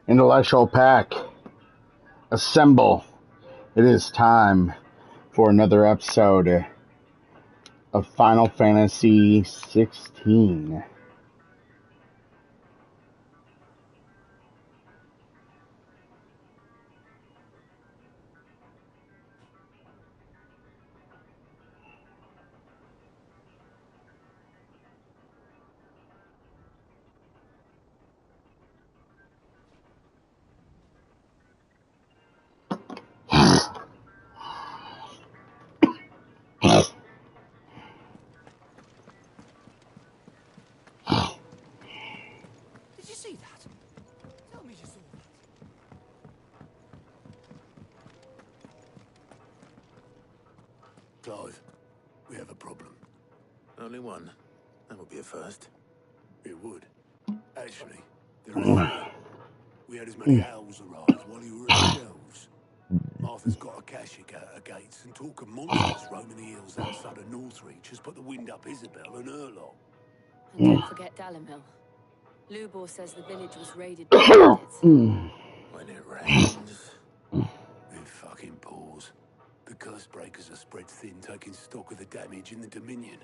Intellectual pack, assemble. It is time for another episode of Final Fantasy 16. Did you see that? Tell me you saw that. Clive, we have a problem. Only one. That would be a first. It would. Actually, there are three. We had as many owls arrive while you were at the shelves. Martha's got a cashier at her gates, and talk of monsters roaming the hills outside of Northreach has put the wind up Isabel and her lot. And don't forget Dalimil. Lubor says the village was raided by bandits. When it rains. It fucking pours. The curse breakers are spread thin, taking stock of the damage in the Dominion.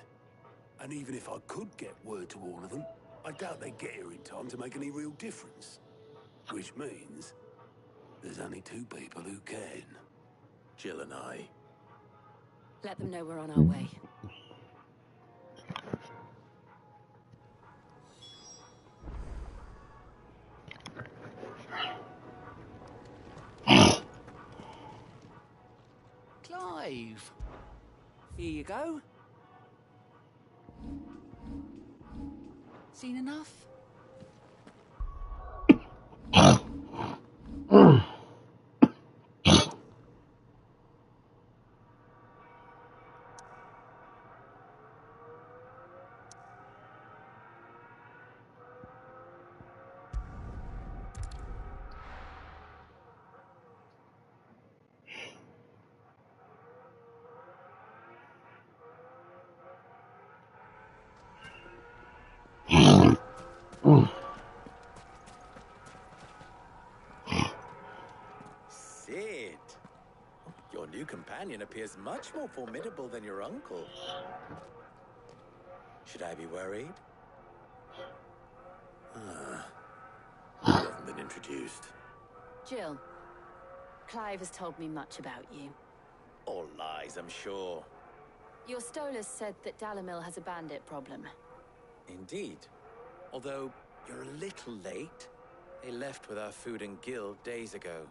And even if I could get word to all of them, I doubt they'd get here in time to make any real difference. Which means there's only two people who can. Jill and I. Let them know we're on our way. Clive. Here you go. Seen enough? Sid. Your new companion appears much more formidable than your uncle. Should I be worried? You haven't been introduced. Jill, Clive has told me much about you. All lies, I'm sure. Your Stolas said that Dalimil has a bandit problem. Indeed. Although, you're a little late. They left with our food and guild days ago.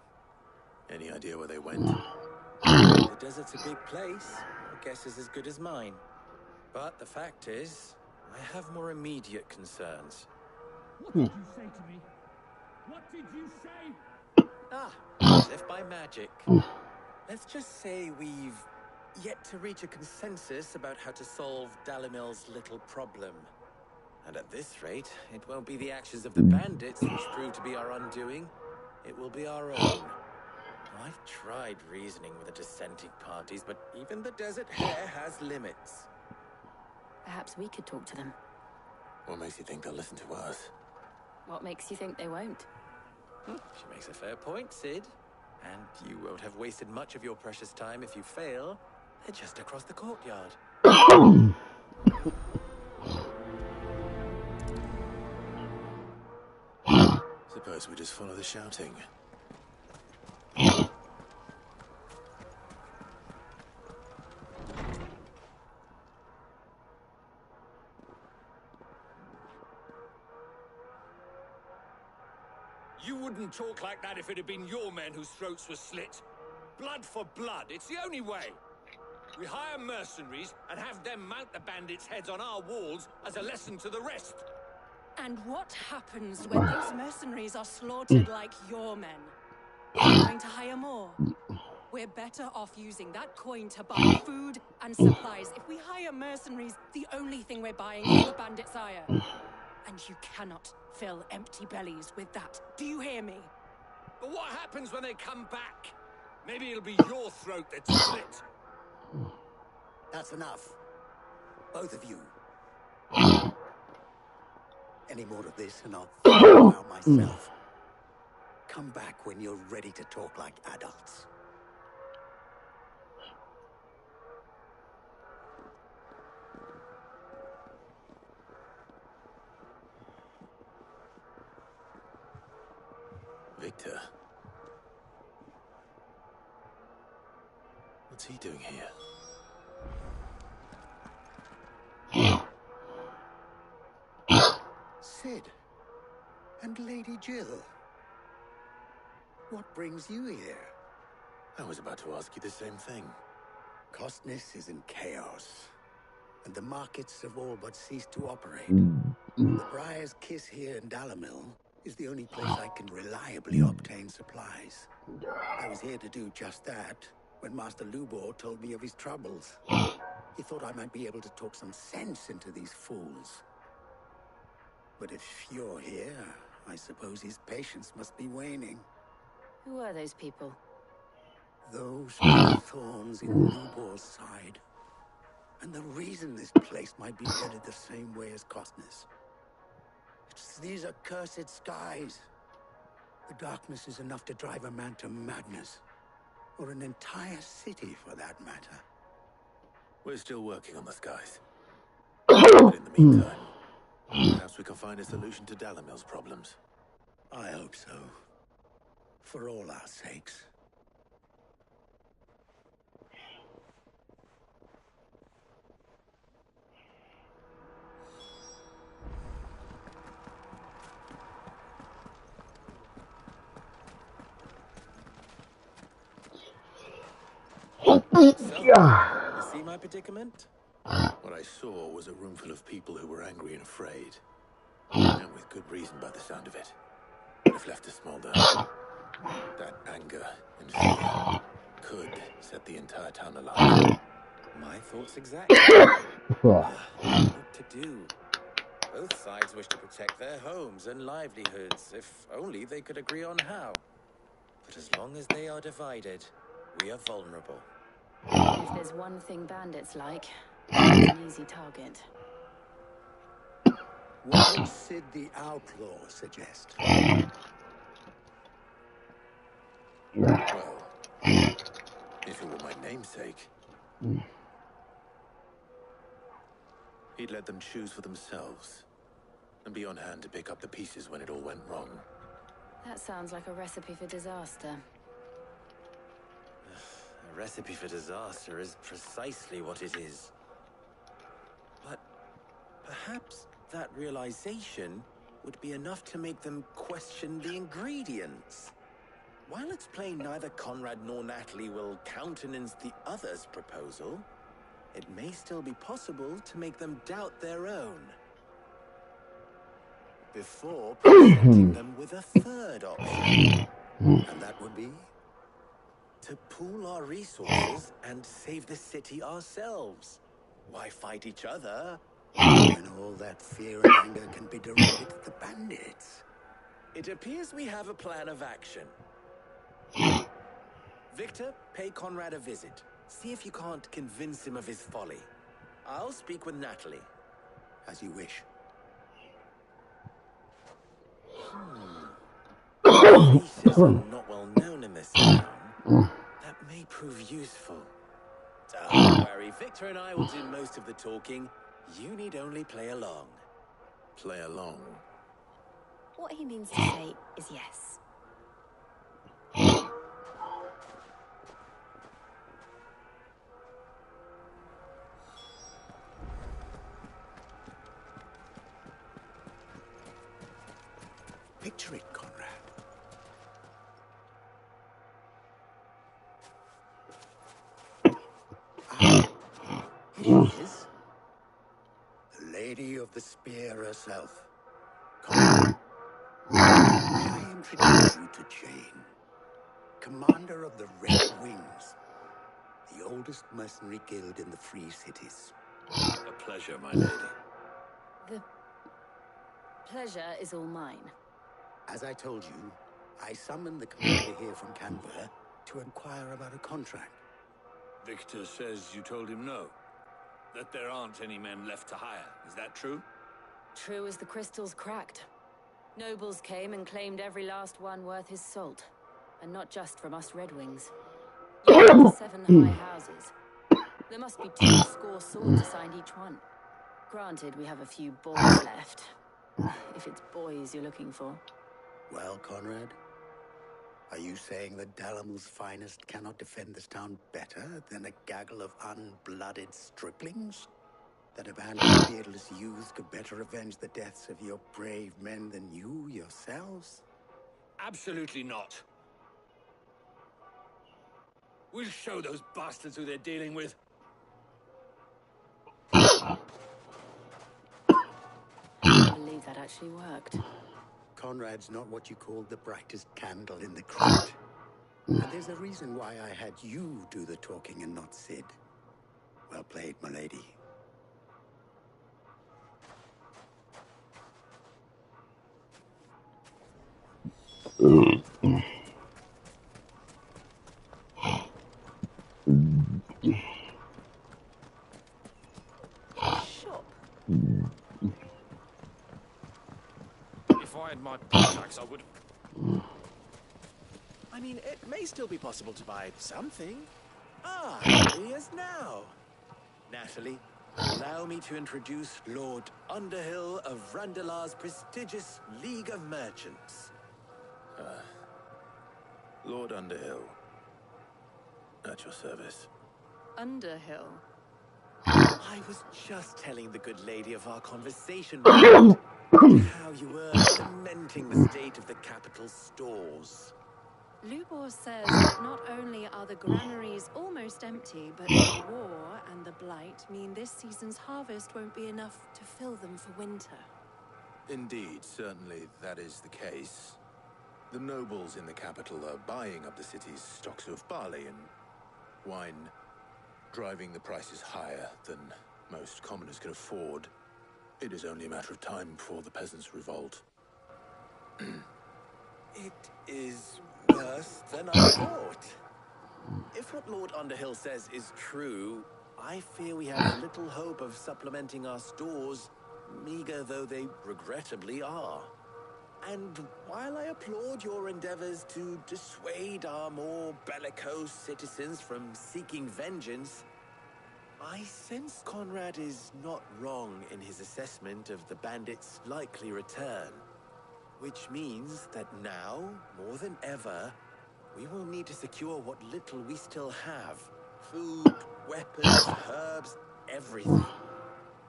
Any idea where they went? The desert's a big place. Your guess is as good as mine. But the fact is, I have more immediate concerns. What did you say to me? What did you say? As if by magic. Let's just say we've yet to reach a consensus about how to solve Dalimil's little problem. And at this rate, it won't be the actions of the bandits which prove to be our undoing. It will be our own. I've tried reasoning with the dissenting parties, but even the Desert Hare has limits. Perhaps we could talk to them. What makes you think they'll listen to us? What makes you think they won't? She makes a fair point, Sid. And you won't have wasted much of your precious time if you fail. They're just across the courtyard. Suppose we just follow the shouting. You wouldn't talk like that if it had been your men whose throats were slit. Blood for blood, it's the only way. We hire mercenaries and have them mount the bandits' heads on our walls as a lesson to the rest. And what happens when those mercenaries are slaughtered like your men? Are you going to hire more? We're better off using that coin to buy food and supplies. If we hire mercenaries, the only thing we're buying is the bandits' ire. And you cannot fill empty bellies with that. Do you hear me? But what happens when they come back? Maybe it'll be your throat that's slit. That's enough. Both of you. Any more of this and I'll figure it out myself. Come back when you're ready to talk like adults. Victor. What's he doing here? Sid. And Lady Jill. What brings you here? I was about to ask you the same thing. Costness is in chaos, and the markets have all but ceased to operate. The Briar's Kiss here in Dalimil is the only place I can reliably obtain supplies. I was here to do just that when Master Lubor told me of his troubles. He thought I might be able to talk some sense into these fools. But if you're here, I suppose his patience must be waning. Who are those people? Those are the thorns in Lubor's side. And the reason this place might be headed the same way as Costness. It's these accursed skies. The darkness is enough to drive a man to madness. Or an entire city, for that matter. We're still working on the skies. But in the meantime, perhaps we can find a solution to Dalimil's problems. I hope so. For all our sakes. So, you see my predicament? What I saw was a room full of people who were angry and afraid. And with good reason by the sound of it. But if left to smolder, that anger and fear could set the entire town alight. My thoughts exactly. What to do? Both sides wish to protect their homes and livelihoods, if only they could agree on how. But as long as they are divided, we are vulnerable. If there's one thing bandits like, it's an easy target. What would Sid the Outlaw suggest? Well, if it were my namesake, he'd let them choose for themselves and be on hand to pick up the pieces when it all went wrong. That sounds like a recipe for disaster. A recipe for disaster is precisely what it is. But perhaps that realization would be enough to make them question the ingredients. While it's plain neither Conrad nor Natalie will countenance the other's proposal, it may still be possible to make them doubt their own. Before presenting them with a third option. And that would be? To pool our resources and save the city ourselves. Why fight each other? When all that fear and anger can be directed at the bandits. It appears we have a plan of action. Victor, pay Conrad a visit. See if you can't convince him of his folly. I'll speak with Natalie. As you wish. Faces are not well known in this town. That may prove useful. Don't worry, Victor and I will do most of the talking. You need only play along. Play along. What he means to say is yes. Picture it, Conrad. Here he is. The Lady of the Spear herself. Conrad. May I introduce you to Jane, commander of the Red Wings, the oldest mercenary guild in the Free Cities. A pleasure, my lady. The pleasure is all mine. As I told you, I summoned the commander here from Canberra to inquire about a contract. Victor says you told him no. That there aren't any men left to hire. Is that true? True as the crystal's cracked. Nobles came and claimed every last one worth his salt. And not just from us Red Wings. You have 7 high houses. There must be 2 score swords assigned each one. Granted, we have a few boys left. If it's boys you're looking for. Well, Conrad, are you saying that Dalamil's finest cannot defend this town better than a gaggle of unblooded striplings? That a band of beardless youths could better avenge the deaths of your brave men than you yourselves? Absolutely not. We'll show those bastards who they're dealing with. I can't believe that actually worked. Conrad's not what you call the brightest candle in the crypt. And there's a reason why I had you do the talking and not Sid. Well played, my lady. Shop. If I had my pickaxe, I would... I mean, it may still be possible to buy something. Ah, here he is now. Natalie, allow me to introduce Lord Underhill of Randalar's prestigious League of Merchants. Lord Underhill. At your service. Underhill. I was just telling the good lady of our conversation about how you were lamenting the state of the capital's stores. Lubor says that not only are the granaries almost empty, but the war and the blight mean this season's harvest won't be enough to fill them for winter. Indeed, certainly that is the case. The nobles in the capital are buying up the city's stocks of barley and wine, driving the prices higher than most commoners can afford. It is only a matter of time before the peasants revolt. It is worse than I thought. If what Lord Underhill says is true, I fear we have little hope of supplementing our stores, meager though they regrettably are. And while I applaud your endeavors to dissuade our more bellicose citizens from seeking vengeance, I sense Conrad is not wrong in his assessment of the bandits' likely return. Which means that now, more than ever, we will need to secure what little we still have. Food, weapons, herbs, everything.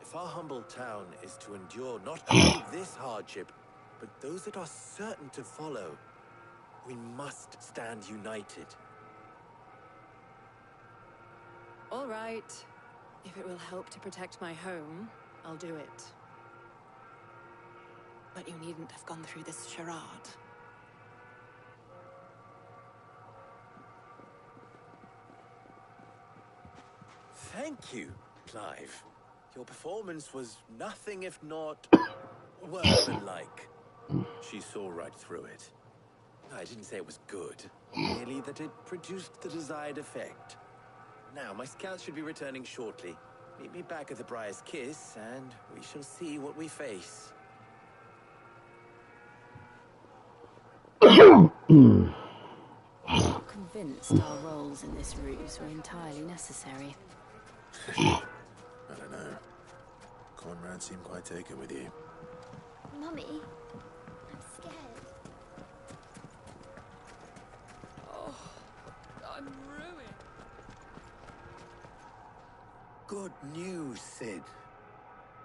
If our humble town is to endure not only this hardship, but those that are certain to follow, we must stand united. All right. If it will help to protect my home, I'll do it. But you needn't have gone through this charade. Thank you, Clive. Your performance was nothing if not workmanlike. She saw right through it. I didn't say it was good, merely that it produced the desired effect. Now, my scouts should be returning shortly. Meet me back at the Briar's Kiss, and we shall see what we face. I'm not convinced our roles in this ruse were entirely necessary. I don't know. Conrad seemed quite taken with you. Mummy, I'm scared. Oh, I'm ruined. Good news, Sid.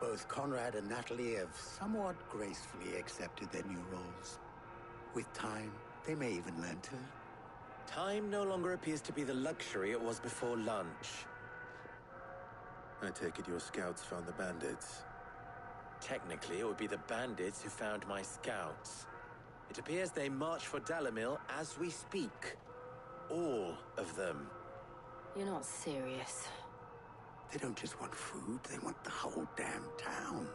Both Conrad and Natalie have somewhat gracefully accepted their new roles. With time, they may even learn to. Time no longer appears to be the luxury it was before lunch. I take it your scouts found the bandits. Technically, it would be the bandits who found my scouts. It appears they march for Dalamil as we speak. All of them. You're not serious. They don't just want food, they want the whole damn town.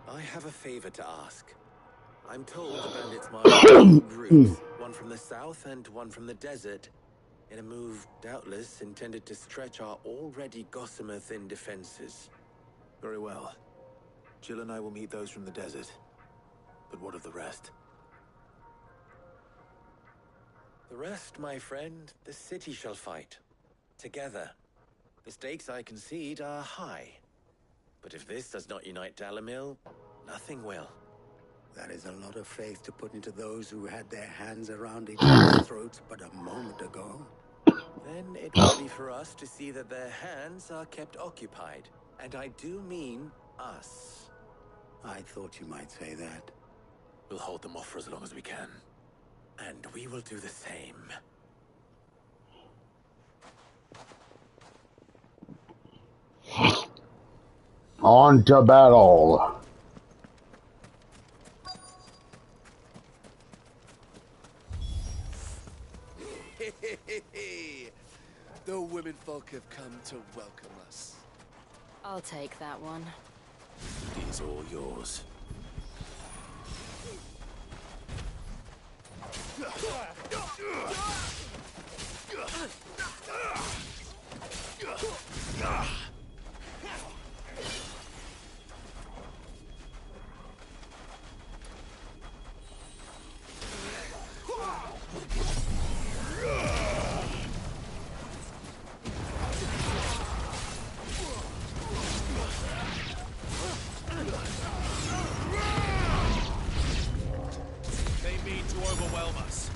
I have a favor to ask. I'm told the bandits march in 2 groups, one from the south and one from the desert, in a move doubtless intended to stretch our already gossamer thin defenses. Very well. Jill and I will meet those from the desert. But what of the rest? The rest, my friend, the city shall fight. Together. The stakes, I concede, are high. But if this does not unite Dalimil, nothing will. That is a lot of faith to put into those who had their hands around each other's throats but a moment ago. Then it will be for us to see that their hands are kept occupied. And I do mean us. I thought you might say that. We'll hold them off for as long as we can. And we will do the same. On to battle. The womenfolk have come to welcome us. I'll take that one. It is all yours. They mean to overwhelm us.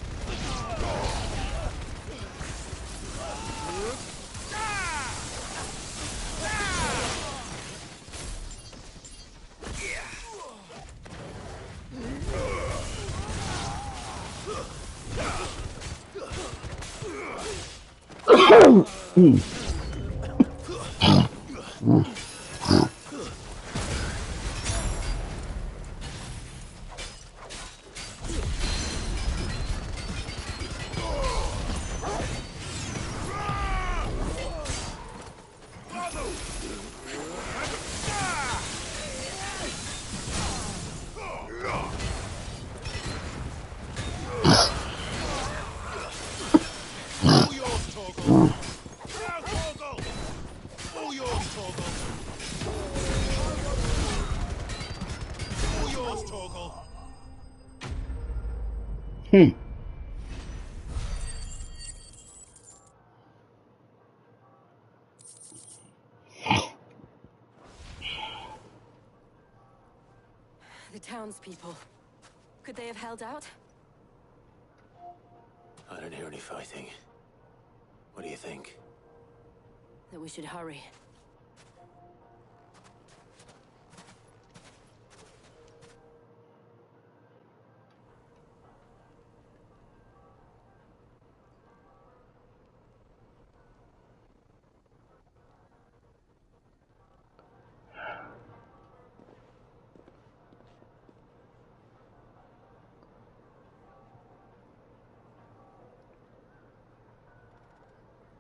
All yours, Torgal. Now, Torgal. All yours, Torgal. All yours, Torgal. The townspeople. Could they have held out? I don't hear any fighting. What do you think? That we should hurry.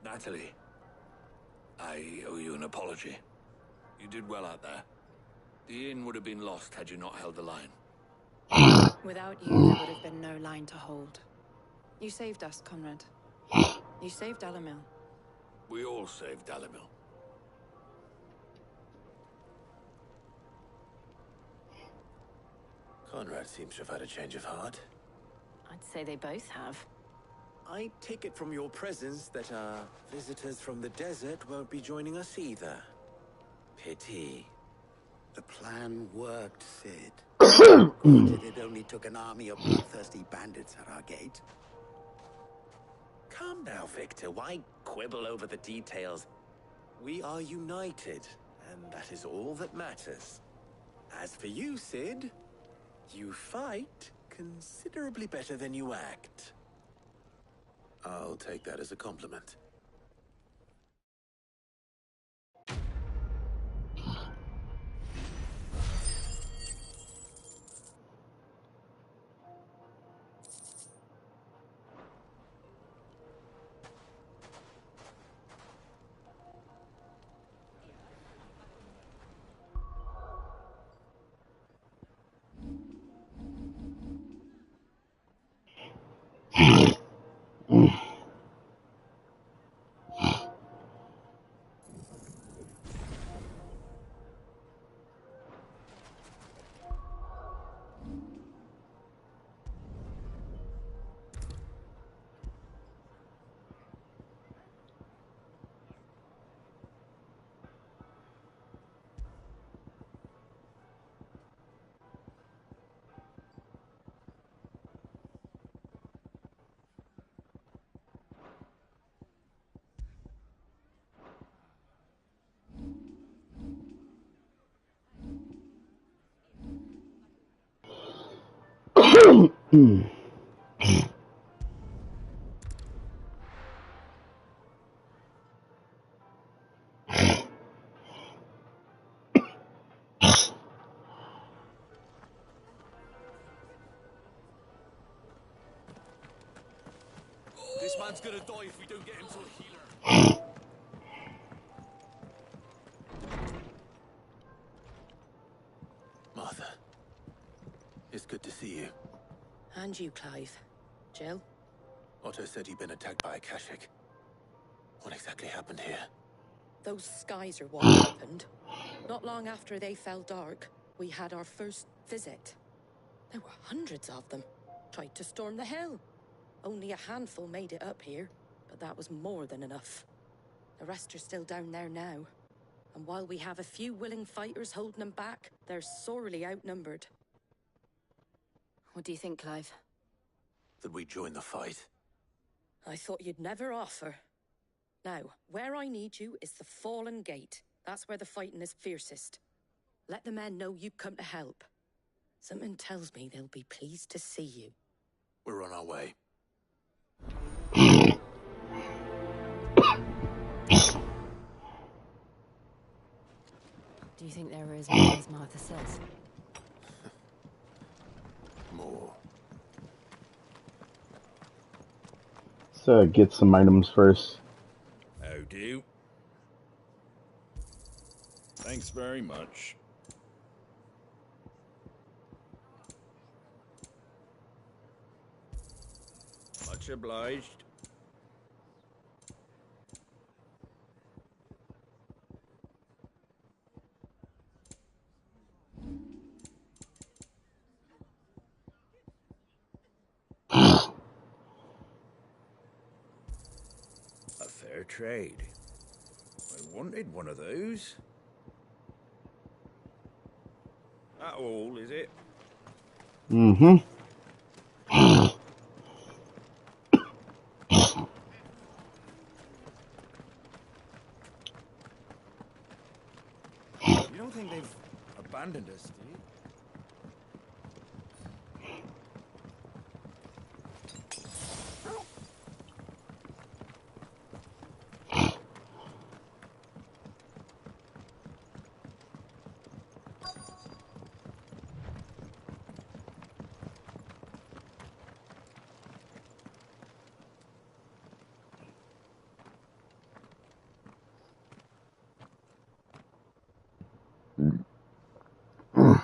Natalie, I owe you an apology. You did well out there. The inn would have been lost had you not held the line. Without you, there would have been no line to hold. You saved us, Conrad. You saved Dalimil. We all saved Dalimil. Conrad seems to have had a change of heart. I'd say they both have. I take it from your presence that our visitors from the desert won't be joining us either. Pity. The plan worked, Sid. Granted, it only took an army of bloodthirsty bandits at our gate. Come now, Victor. Why quibble over the details? We are united, and that is all that matters. As for you, Sid, you fight considerably better than you act. I'll take that as a compliment. This man's gonna die if we don't get him to a healer. Martha, it's good to see you. And you, Clive. Jill? Otto said he'd been attacked by a Kashik. What exactly happened here? Those skies are what happened. Not long after they fell dark, we had our first visit. There were hundreds of them. Tried to storm the hill. Only a handful made it up here, but that was more than enough. The rest are still down there now. And while we have a few willing fighters holding them back, they're sorely outnumbered. What do you think, Clive? That we join the fight? I thought you'd never offer. Now, where I need you is the Fallen Gate. That's where the fighting is fiercest. Let the men know you've come to help. Something tells me they'll be pleased to see you. We're on our way. Do you think there is more, as Martha says? More. So get some items first. How do? Thanks very much. Much obliged. A fair trade. I wanted one of those. That all, is it? Mm-hmm. You don't think they've abandoned us, do you?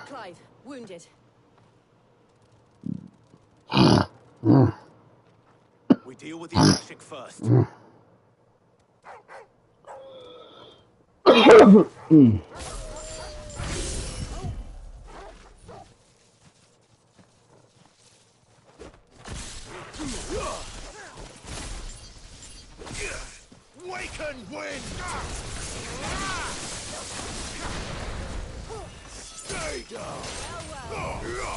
Clive, wounded. We deal with the Kashik first. Waken wind! Stay down! Garuda!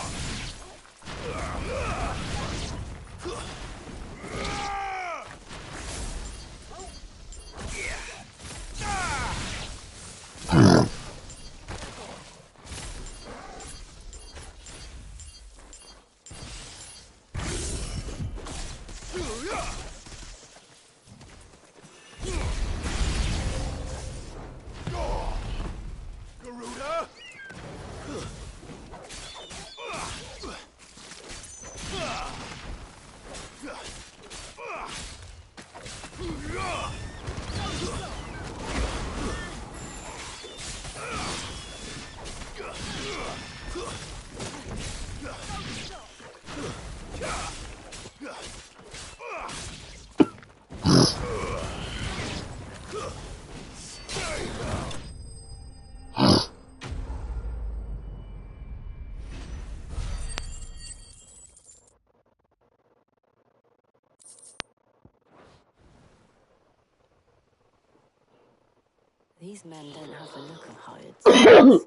These men don't have the look of hired servants.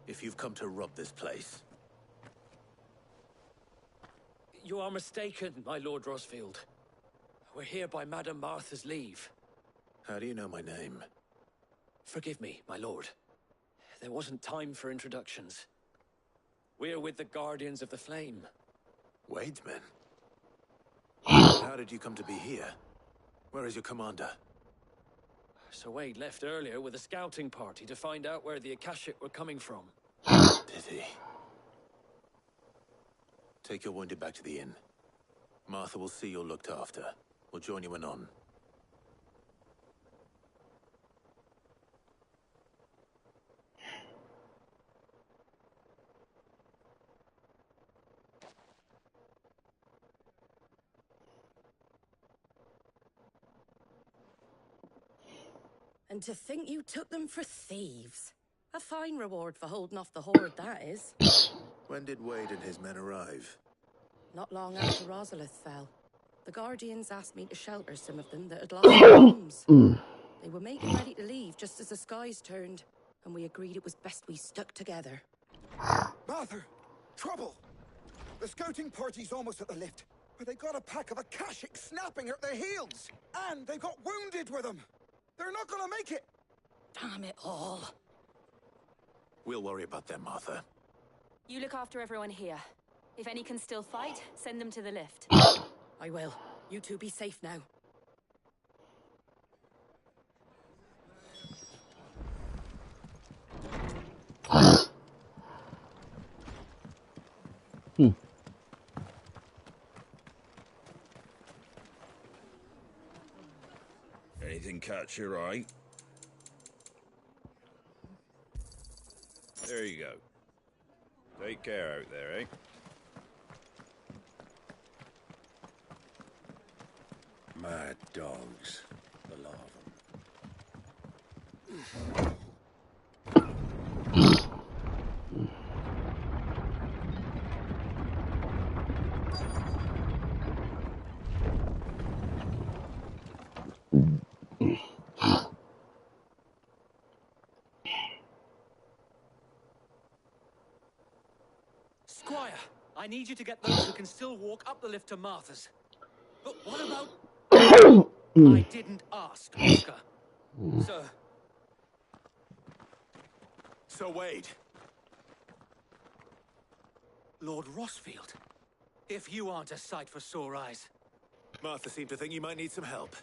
If you've come to rob this place, You are mistaken, my Lord Rosfield. We're here by Madame Martha's leave. how do you know my name? Forgive me, my lord. There wasn't time for introductions. We're with the Guardians of the Flame. Wade's men? How did you come to be here? Where is your commander? Sir Wade left earlier with a scouting party to find out where the Akashic were coming from. Did he? Take your wounded back to the inn. Martha will see you're looked after. We'll join you anon. And to think you took them for thieves. A fine reward for holding off the horde, that is. When did Wade and his men arrive? Not long after Rosalith fell. The Guardians asked me to shelter some of them that had lost their homes. They were making ready to leave just as the skies turned, and we agreed it was best we stuck together. Martha! Trouble! The scouting party's almost at the lift, where they got a pack of Akashic snapping at their heels! And they've got wounded with them! They're not gonna make it! Damn it all. We'll worry about them, Martha. You look after everyone here. If any can still fight, send them to the lift. I will. You two be safe now. Anything catch your eye? There you go. Take care out there, eh? Mad dogs. The lot of them. Squire, I need you to get those who can still walk up the lift to Martha's. But what about... I didn't ask, Oscar. Sir. Sir Wade. Lord Rossfield. If you aren't a sight for sore eyes. Martha seemed to think you might need some help.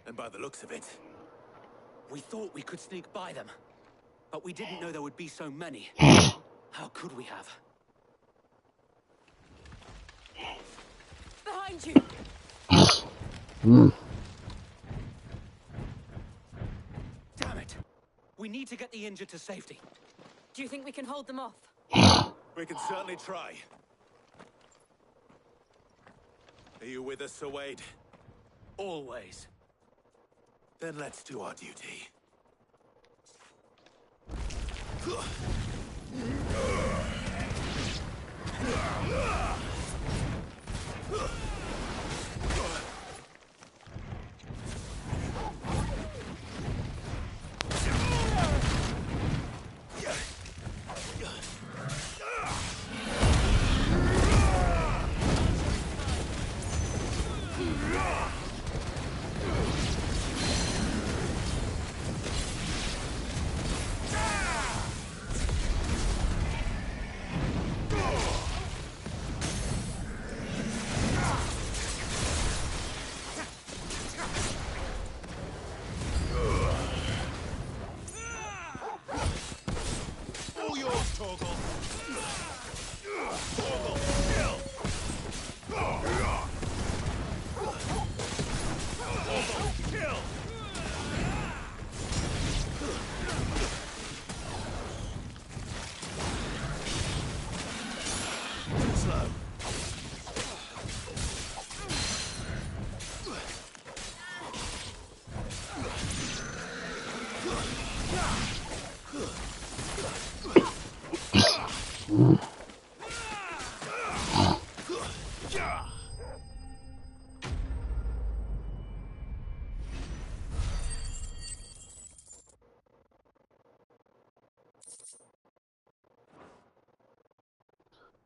And by the looks of it... We thought we could sneak by them. But we didn't know there would be so many. How could we have? Behind you! Damn it! We need to get the injured to safety. Do you think we can hold them off? We can certainly try. Are you with us, Sir Wade? Always. Then let's do our duty.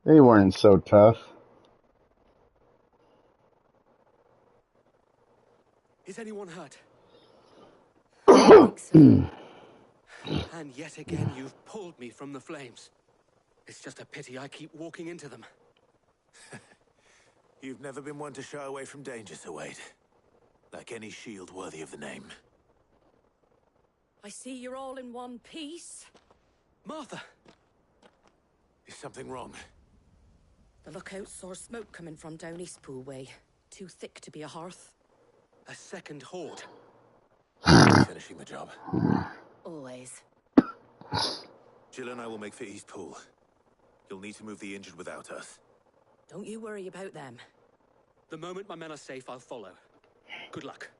They weren't so tough. Is anyone hurt? I think so. And yet again, you've pulled me from the flames. It's just a pity I keep walking into them. You've never been one to shy away from danger, Sir Wade. Like any shield worthy of the name. I see you're all in one piece. Martha! Is something wrong? The lookout saw smoke coming from down East Pool way. Too thick to be a hearth. A second horde. Finishing the job. Always. Jill and I will make for East Pool. You'll need to move the injured without us. Don't you worry about them. The moment my men are safe, I'll follow. Good luck.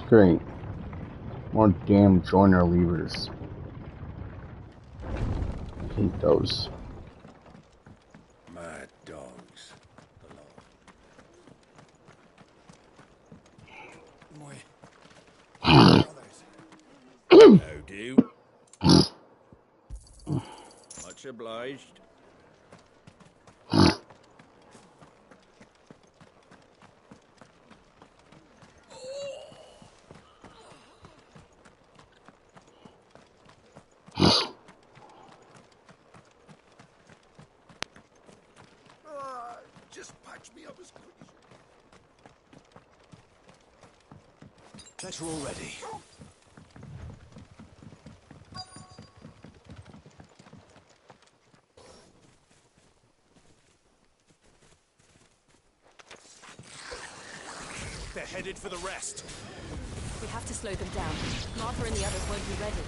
Great. More damn joiner levers. Hate those. Mad dogs. Moi. How do? Much obliged. Just patch me up as quick as Better already. They're headed for the rest. We have to slow them down. Martha and the others won't be ready.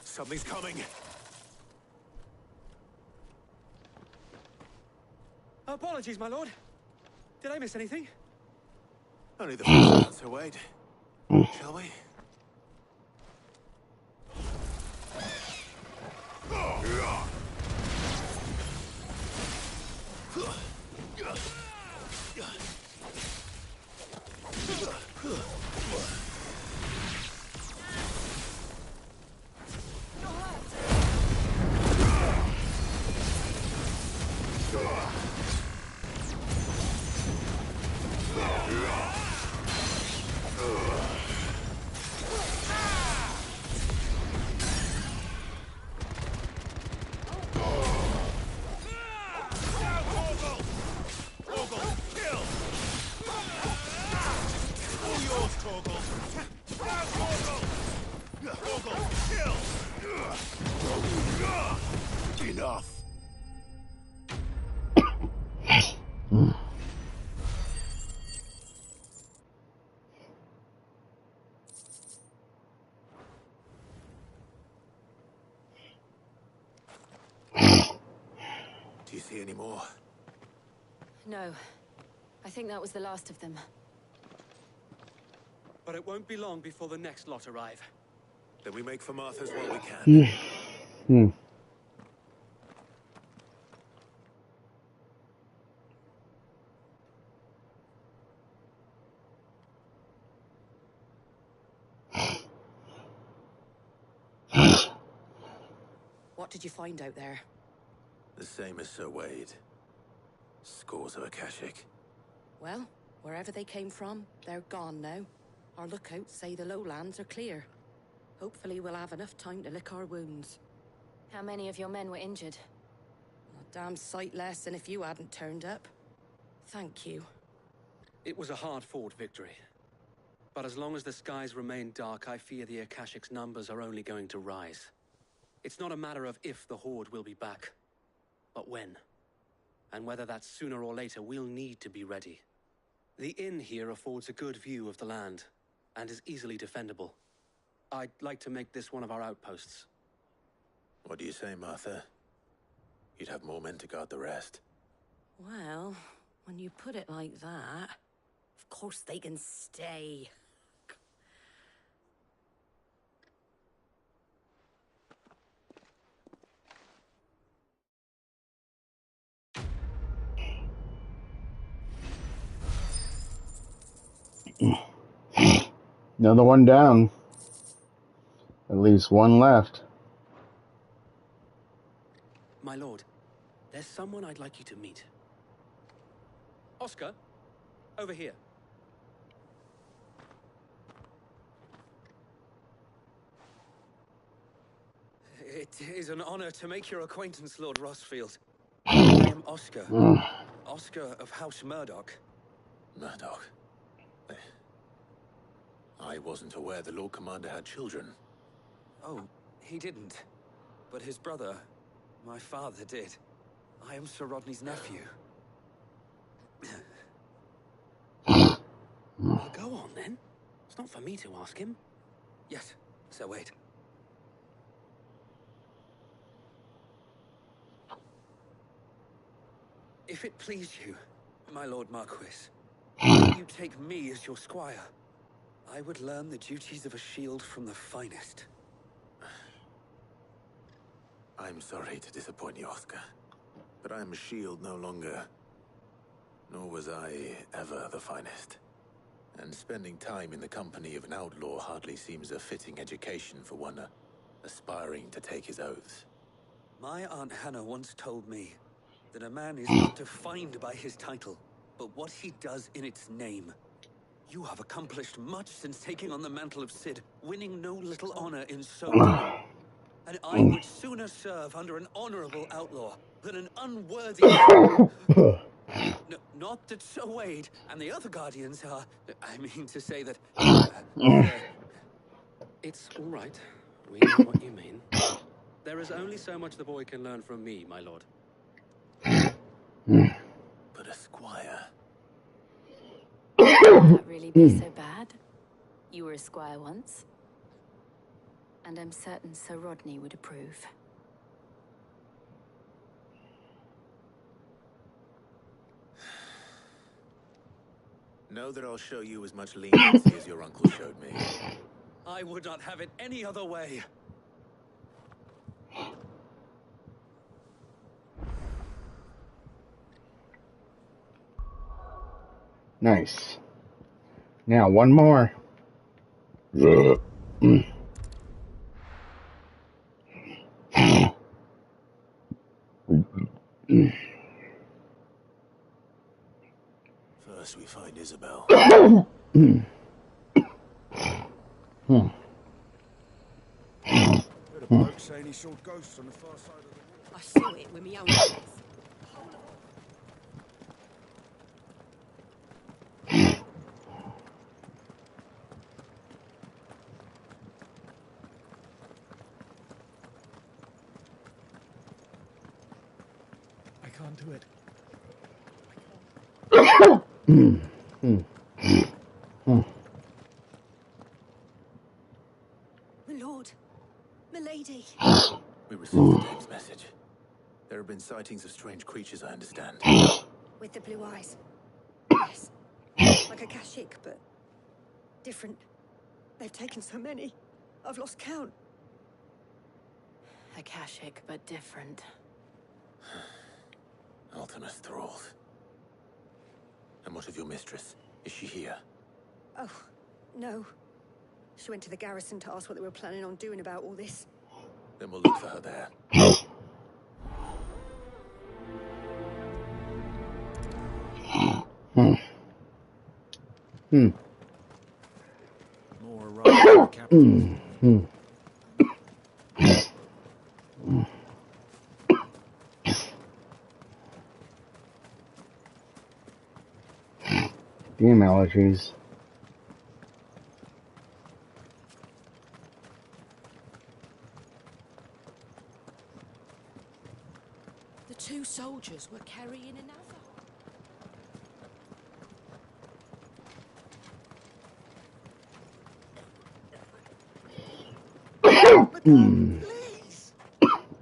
Something's coming. Apologies, my lord. Did I miss anything? Only the first one, Sir Wade. Shall we? Enough. Do you see any more? No. I think that was the last of them. But it won't be long before the next lot arrive. Then we make for Martha's while we can. What did you find out there? The same as Sir Wade. Scores of Akashic. Well, wherever they came from, they're gone now. Our lookouts say the lowlands are clear. Hopefully we'll have enough time to lick our wounds. How many of your men were injured? A damn sight less than if you hadn't turned up. Thank you. It was a hard-fought victory. But as long as the skies remain dark, I fear the Akashic's numbers are only going to rise. It's not a matter of if the Horde will be back, but when. And whether that's sooner or later, we'll need to be ready. The inn here affords a good view of the land, and is easily defendable. I'd like to make this one of our outposts. What do you say, Martha? You'd have more men to guard the rest. Well, when you put it like that, of course they can stay. Another one down. At least one left. My lord, there's someone I'd like you to meet. Oscar, over here. It is an honor to make your acquaintance, Lord Rossfield. I am Oscar. Oscar of House Murdoch. Murdoch? I wasn't aware the Lord Commander had children. Oh, he didn't. But his brother, my father, did. I am Sir Rodney's nephew. Well, go on, then. It's not for me to ask him. Yes, Sir Wade. If it please you, my Lord Marquis, you take me as your squire. I would learn the duties of a shield from the finest. I'm sorry to disappoint you, Oscar, but I'm a shield no longer. Nor was I ever the finest. And spending time in the company of an outlaw hardly seems a fitting education for one aspiring to take his oaths. My Aunt Hannah once told me that a man is not defined by his title, but what he does in its name. You have accomplished much since taking on the mantle of Cid, winning no little honor in so doing. And I would sooner serve under an honorable outlaw than an unworthy... not that Sir Wade and the other guardians are... I mean to say that... It's all right. We know what you mean. There is only so much the boy can learn from me, my lord. But a squire... Would that really be so bad? You were a squire once. And I'm certain Sir Rodney would approve. Know that I'll show you as much leniency as your uncle showed me. I would not have it any other way. Nice. Now one more. First we find Isabel. Heard a bloke saying he saw ghosts on the far side of the wall. I saw it with my own eyes. I can't do it. My lord, my lady. We received the dame's message. There have been sightings of strange creatures, I understand. With the blue eyes. Yes. Like a Kashik, but different. They've taken so many. I've lost count. Akashic, but different. Ultimus thralls. And what of your mistress? Is she here? Oh, no. She went to the garrison to ask what they were planning on doing about all this. Then we'll look for her there. More right, Captain. game allergies. The two soldiers were carrying another. Please!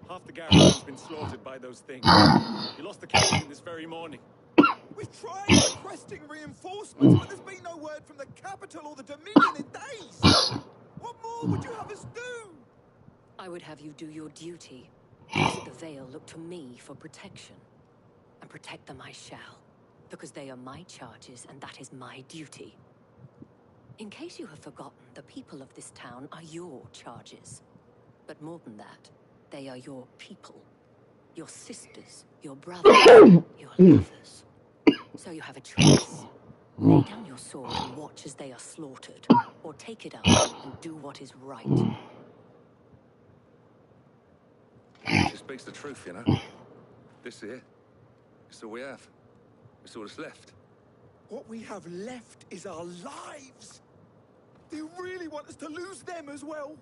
Half the garrison's been slaughtered by those things. You lost the captain this very morning. We've tried requesting reinforcements, but there's been no word from the capital or the Dominion in days. What more would you have us do? I would have you do your duty. Those at the Vale look to me for protection. And protect them I shall. Because they are my charges, and that is my duty. In case you have forgotten, the people of this town are your charges. But more than that, they are your people. Your sisters, your brothers, your lovers. So you have a choice. Lay down your sword and watch as they are slaughtered. Or take it up and do what is right. She speaks the truth, you know. This here, it's all we have. It's all that's left. What we have left is our lives. Do you really want us to lose them as well?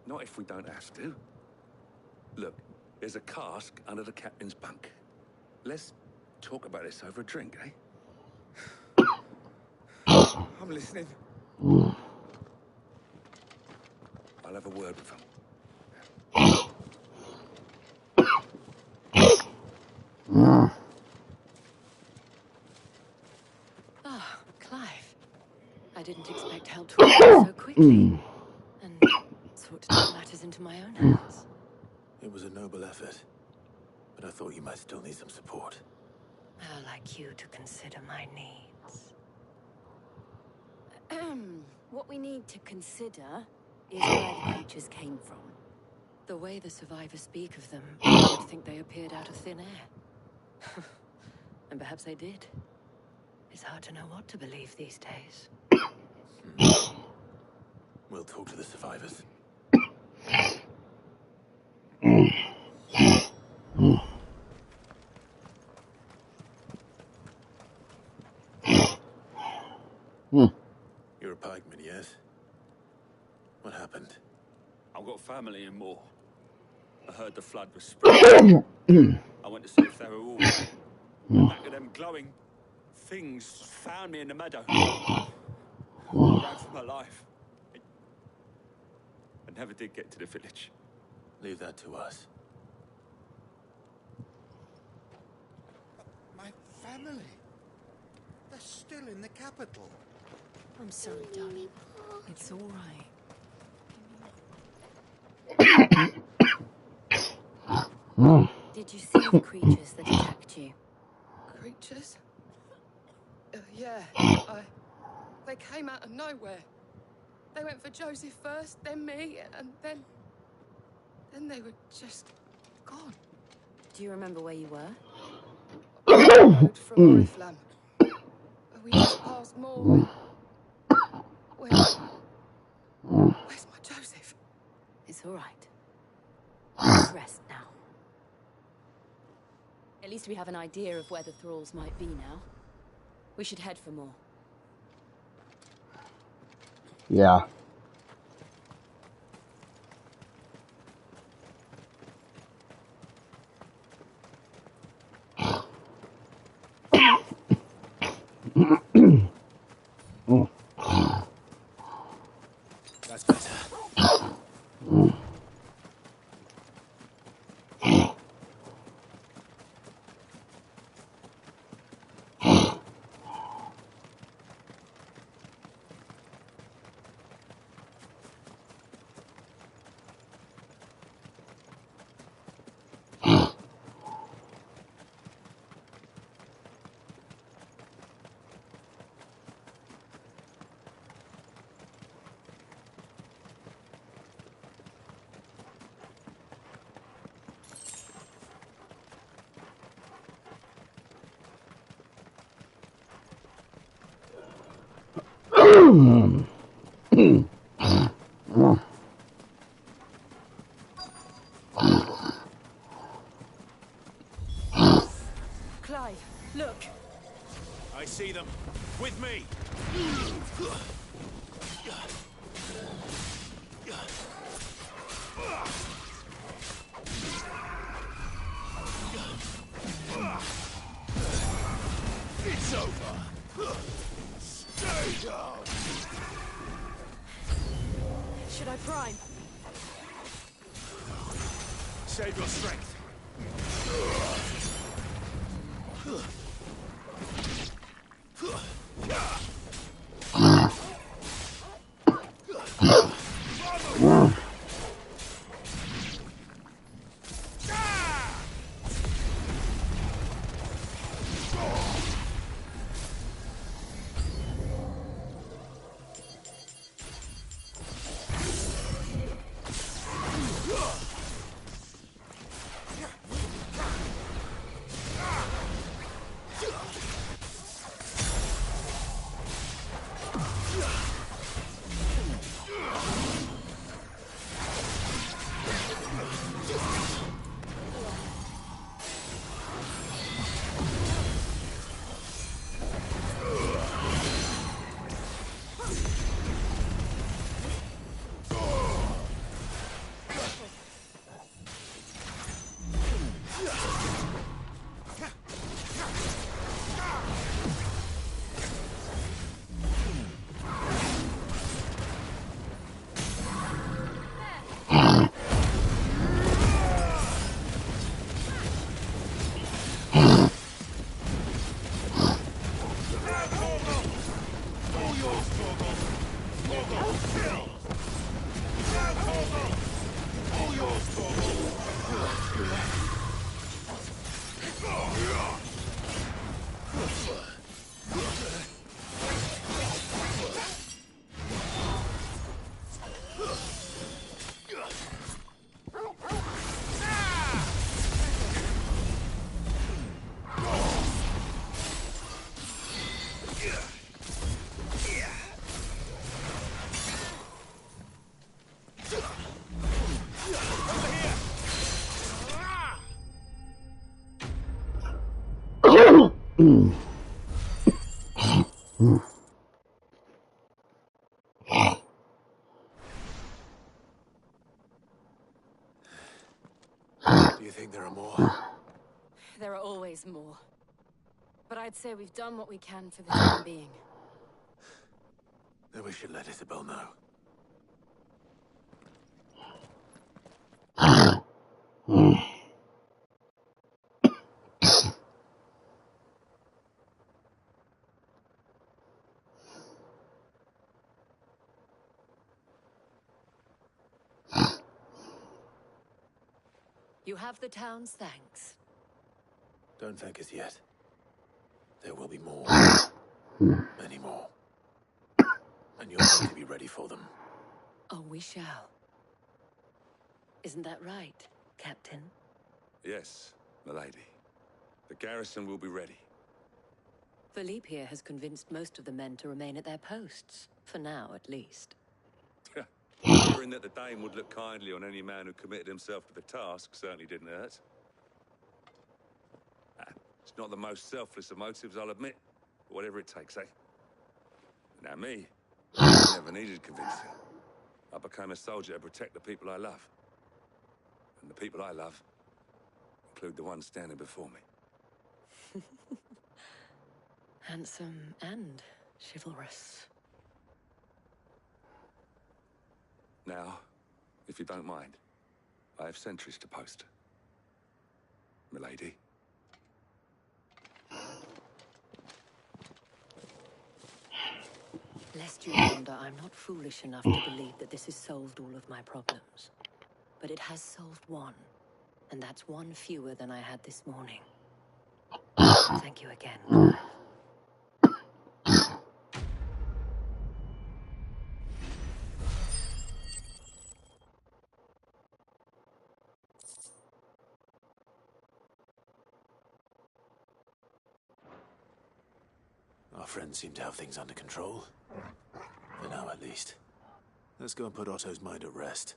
Not if we don't have to. Look, there's a cask under the captain's bunk. Let's talk about this over a drink, eh? I'm listening. I'll have a word with him. Ah, Clive. I didn't expect help to arrive so quickly. And sought to take matters into my own hands. It was a noble effort, but I thought you might still need some support. I'd like you to consider my needs. What we need to consider is where the creatures came from. The way the survivors speak of them, I would think they appeared out of thin air. And perhaps they did. It's hard to know what to believe these days. We'll talk to the survivors. You're a pikeman, yes? What happened? I've got family in Moor. I heard the flood was spreading. I went to see if they were all right. The back of them glowing things found me in the meadow. I ran for my life. I never did get to the village. Leave that to us. My family. They're still in the capital. I'm sorry, darling. It's all right. Did you see the creatures that attacked you? Creatures? Yeah, they came out of nowhere. They went for Joseph first, then me, and then they were just gone. Do you remember where you were? Road from Oriflamme. We just passed Moor. Where's my Joseph? It's all right. Just rest now. At least we have an idea of where the thralls might be now. We should head for more. Yeah. That's better. Clive, look. I see them. With me. Should I prime? Save your strength. Do you think there are more? There are always more. But I'd say we've done what we can for the time being. Then we should let Isabel know. You have the town's thanks. Don't thank us yet. There will be more. Many more. And you're going to be ready for them. Oh, we shall. Isn't that right, Captain? Yes, milady. The garrison will be ready. Philippe here has convinced most of the men to remain at their posts. For now, at least. Hearing that the Dane would look kindly on any man who committed himself to the task certainly didn't hurt. It's not the most selfless of motives, I'll admit. But whatever it takes, eh? Now me, I never needed convincing. I became a soldier to protect the people I love. And the people I love include the ones standing before me. Handsome and chivalrous. Now, if you don't mind, I have sentries to post. Milady. Lest you wonder, I'm not foolish enough to believe that this has solved all of my problems. But it has solved one. And that's one fewer than I had this morning. Thank you again, Clive. Our friends seem to have things under control. For now, at least. Let's go and put Otto's mind at rest.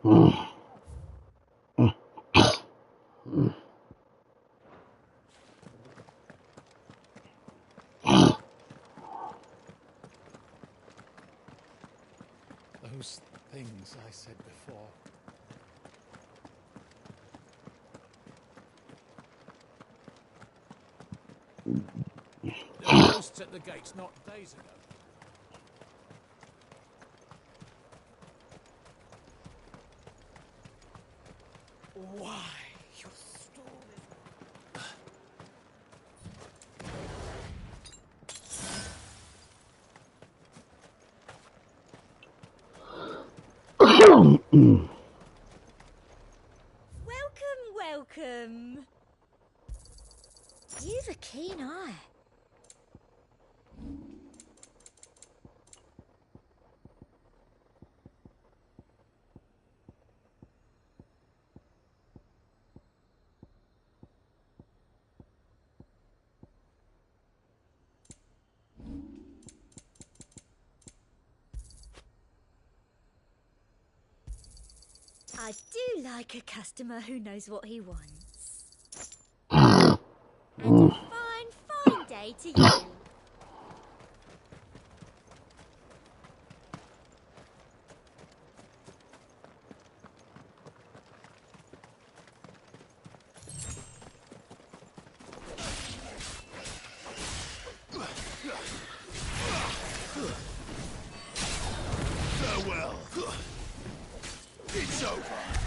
Those things I said before. There were ghosts at the gates not days ago. Why? You stole Welcome, welcome. You've a keen eye. I do like a customer who knows what he wants. And a fine, fine day to you. Farewell. It's over.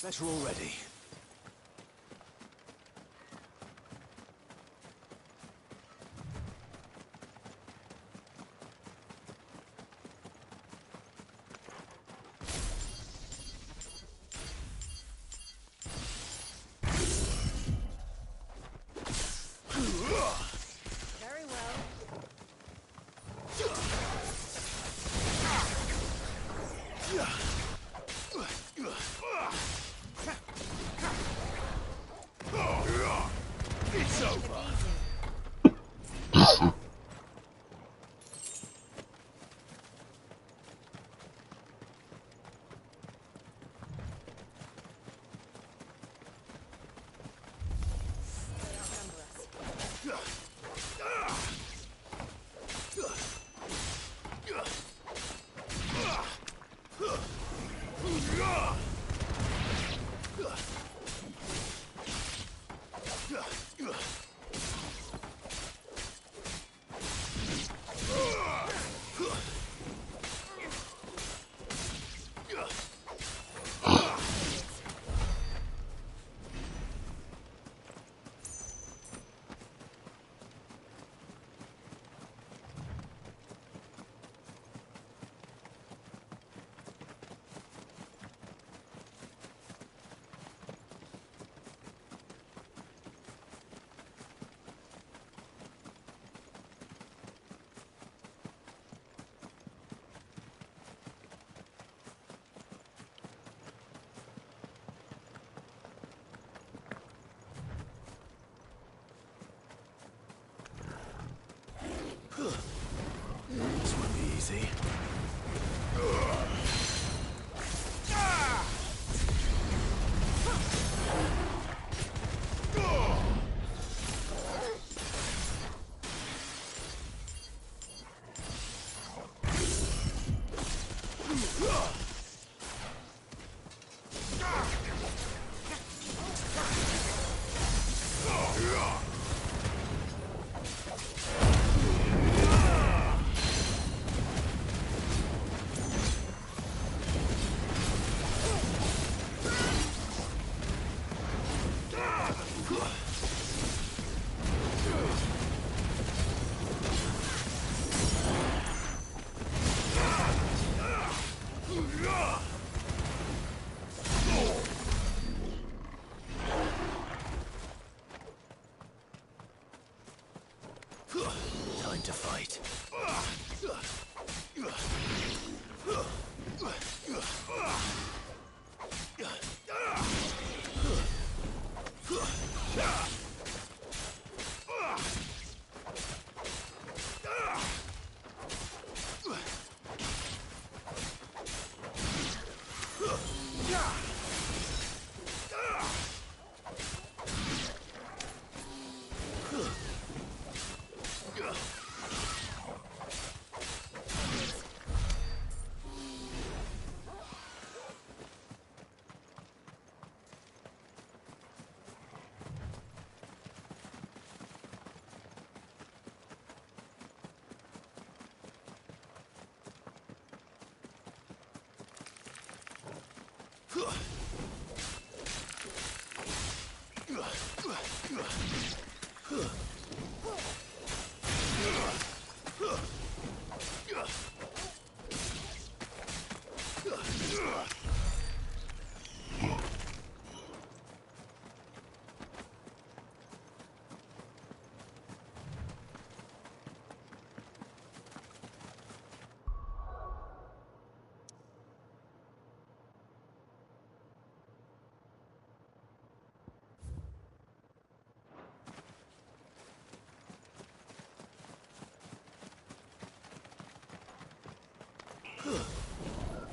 Better already. Very well. It's over. This won't be easy. Time to fight.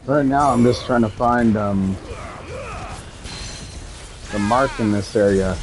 Right now, I'm just trying to find the mark in this area.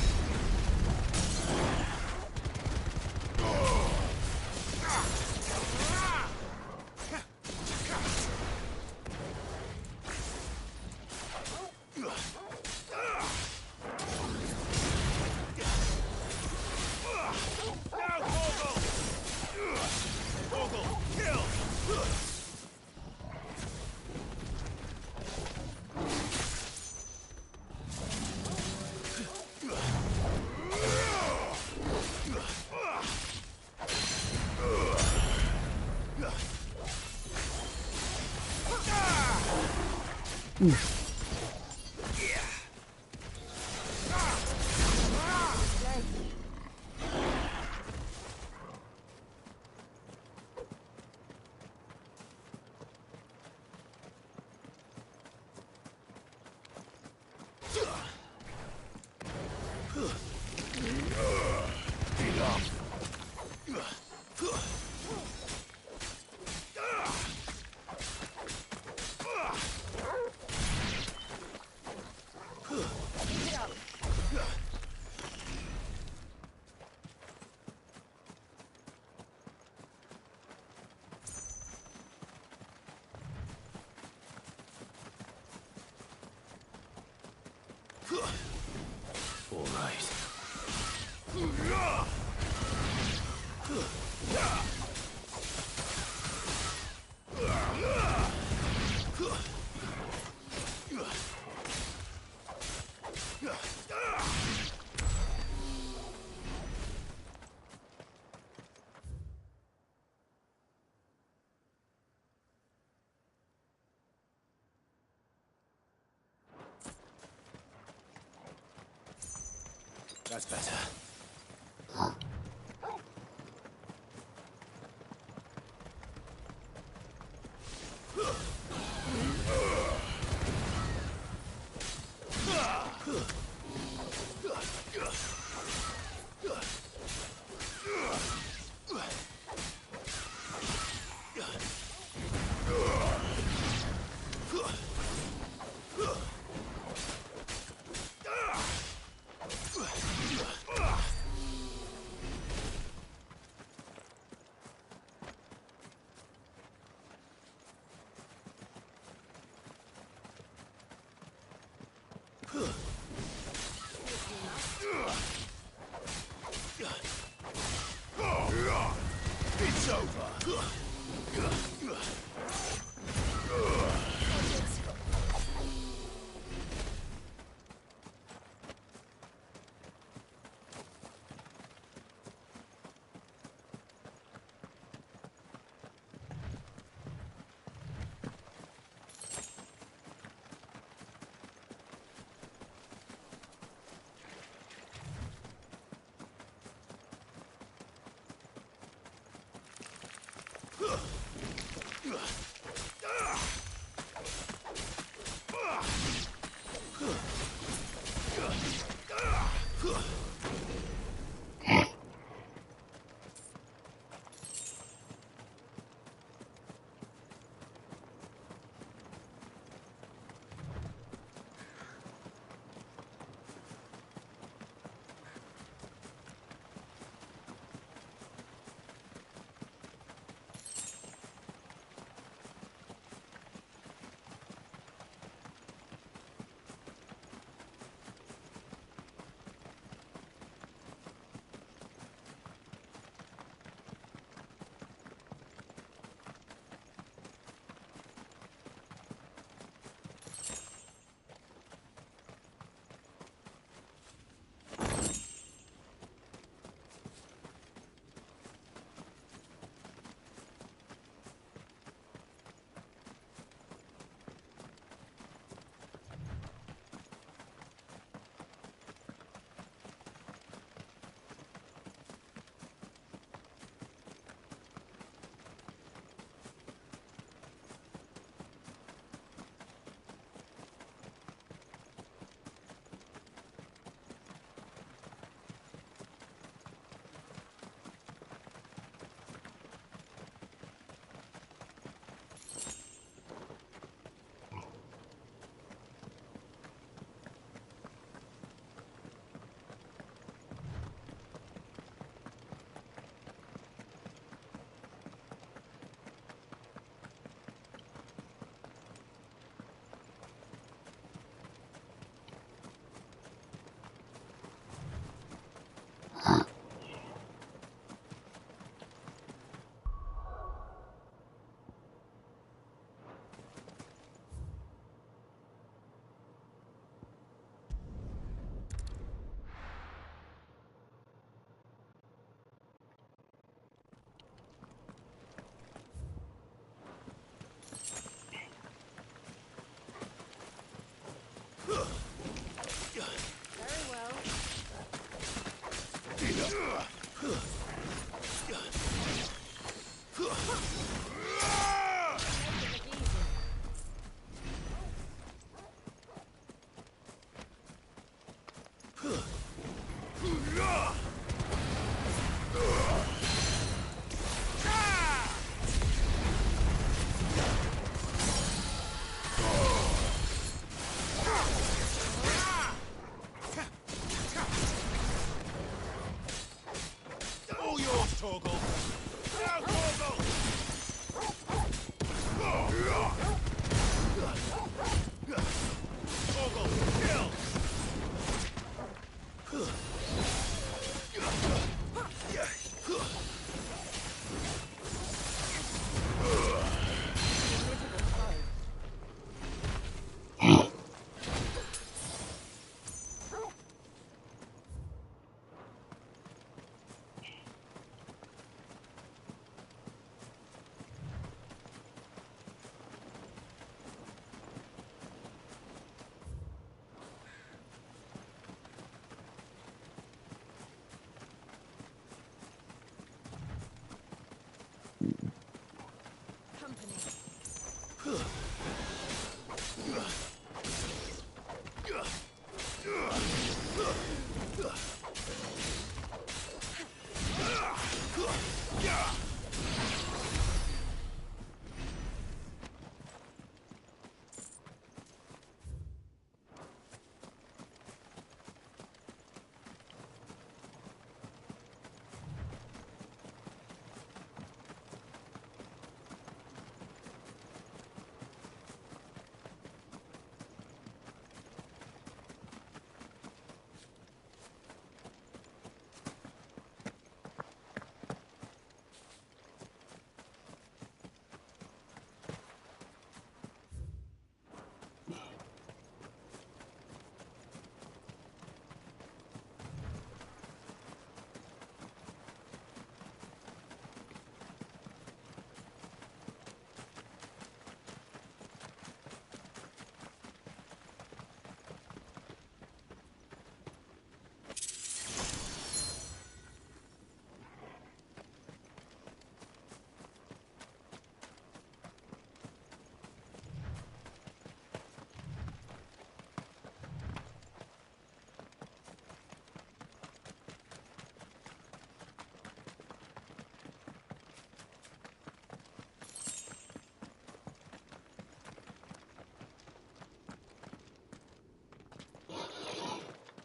All right. That's better. It's over.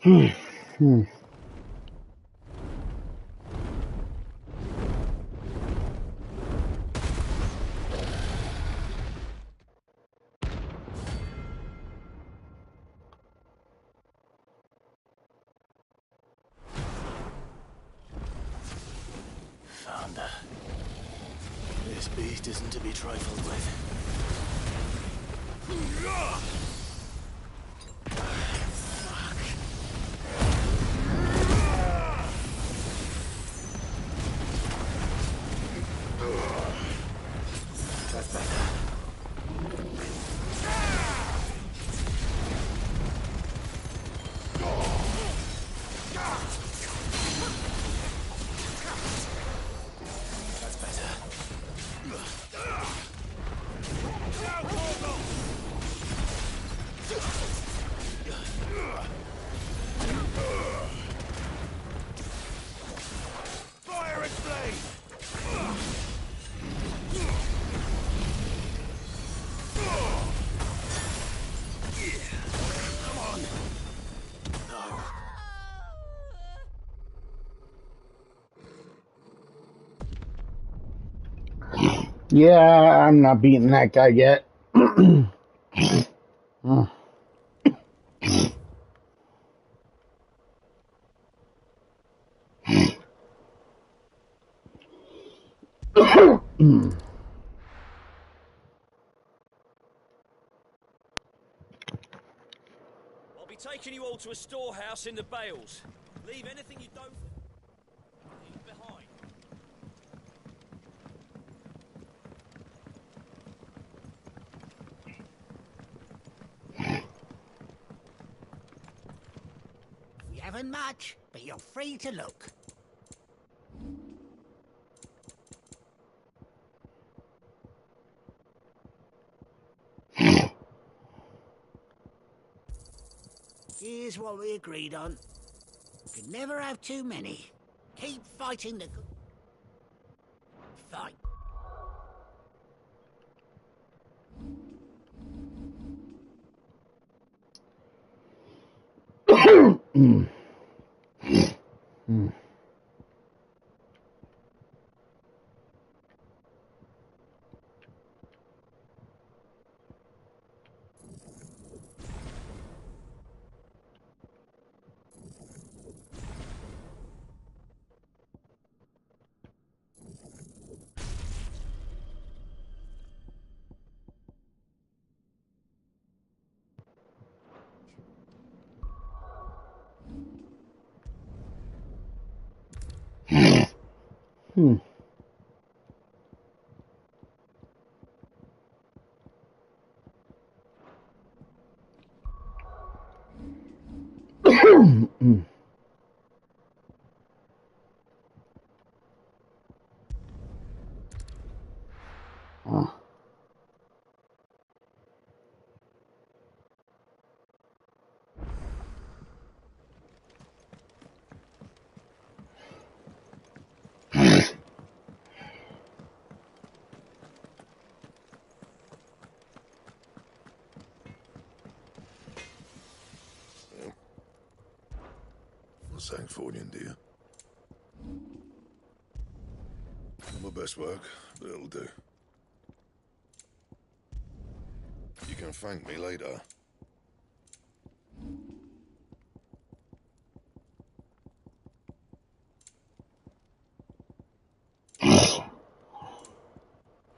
Found her. This beast isn't to be trifled with. That's better. That's better. Fire its blade! Come on! No. Yeah, I'm not beating that guy yet. Oh. I'll be taking you all to a storehouse in the Bales. Leave anything you don't need behind. We haven't much, but you're free to look. Here's what we agreed on. You can never have too many. Keep fighting the good fight. Sancfordian, do you? Not my best work, but it'll do. You can thank me later.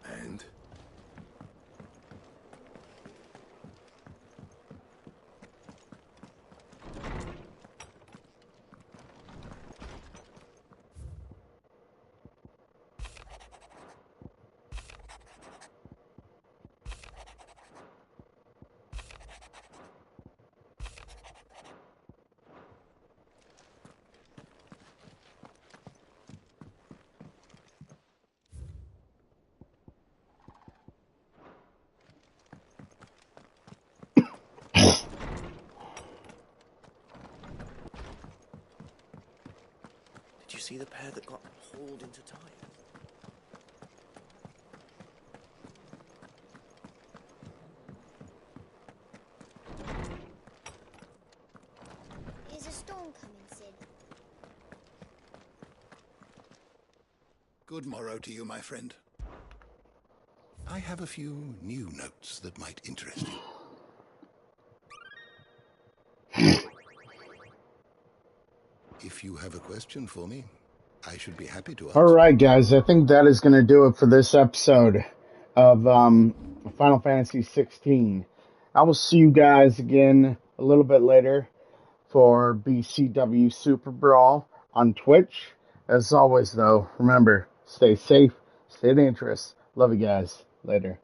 And? Did you see the pair that got hauled into time? Here's a Good morrow to you, my friend. I have a few new notes that might interest you. If you have a question for me, I should be happy to answer. All right, guys. I think that is going to do it for this episode of Final Fantasy 16. I will see you guys again a little bit later for BCW Super Brawl on Twitch. As always, though, remember, stay safe, stay dangerous. Love you guys. Later.